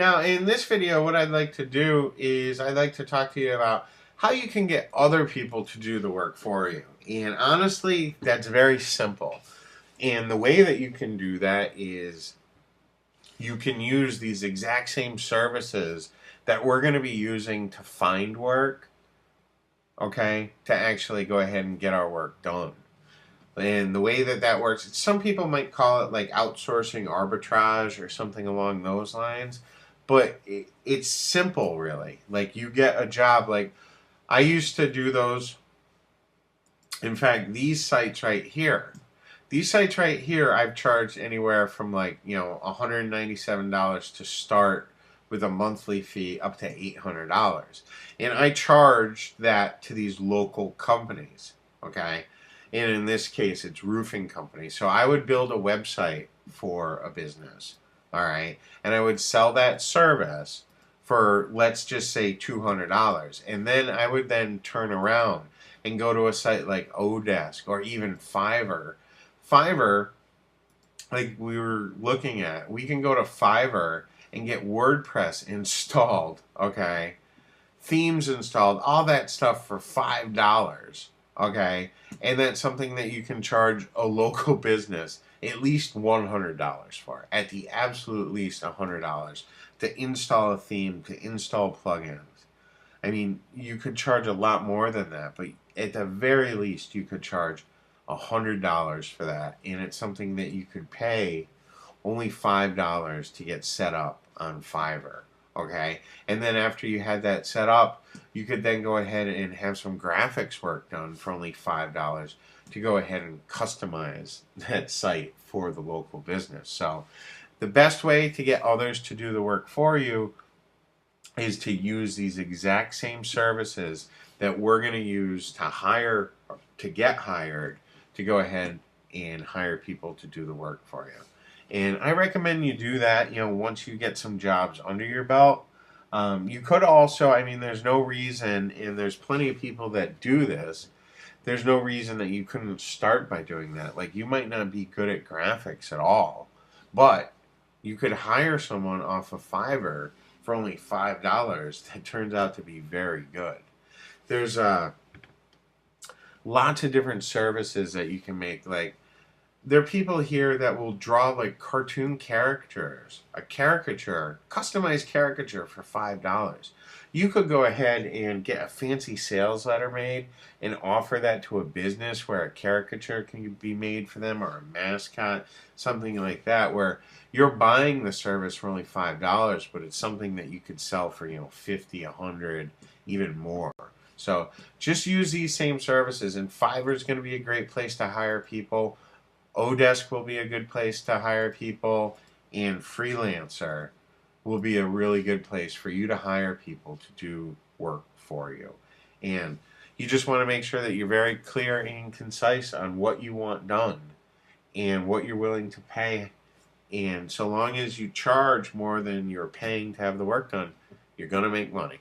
Now, in this video, what I'd like to do is I'd like to talk to you about how you can get other people to do the work for you. And honestly, that's very simple. And the way that you can do that is you can use these exact same services that we're going to be using to find work, okay, to actually go ahead and get our work done. And the way that that works, some people might call it like outsourcing arbitrage or something along those lines, but it's simple, really. Like you get a job, like I used to do those. In fact, these sites right here, I've charged anywhere from like, $197 to start with a monthly fee up to $800. And I charge that to these local companies, okay? And in this case, it's roofing companies. So I would build a website for a business, all right? And I would sell that service for, let's just say, $200. And then I would then turn around and go to a site like Odesk or even Fiverr. Fiverr, like we were looking at, we can go to Fiverr and get WordPress installed, okay? Themes installed, all that stuff for $5, okay? And that's something that you can charge a local business at least $100 for, at the absolute least $100 to install a theme, to install plugins. I mean, you could charge a lot more than that, but at the very least, you could charge $100 for that, and it's something that you could pay only $5 to get set up on Fiverr, okay? And then after you had that set up, you could then go ahead and have some graphics work done for only $5 to go ahead and customize that site for the local business. So the best way to get others to do the work for you is to use these exact same services that we're going to use to get hired, to go ahead and hire people to do the work for you. And I recommend you do that, once you get some jobs under your belt. You could also, there's no reason, and there's plenty of people that do this, there's no reason that you couldn't start by doing that. Like, you might not be good at graphics at all, but you could hire someone off of Fiverr for only $5 that turns out to be very good. There's lots of different services that you can make. Like, there are people here that will draw like cartoon characters, a caricature, customized caricature for $5. You could go ahead and get a fancy sales letter made and offer that to a business where a caricature can be made for them, or a mascot, something like that, where you're buying the service for only $5, but it's something that you could sell for, 50, 100, even more. So just use these same services, and Fiverr is going to be a great place to hire people. Odesk will be a good place to hire people, and Freelancer will be a really good place for you to hire people to do work for you. And you just want to make sure that you're very clear and concise on what you want done and what you're willing to pay. And so long as you charge more than you're paying to have the work done, you're going to make money.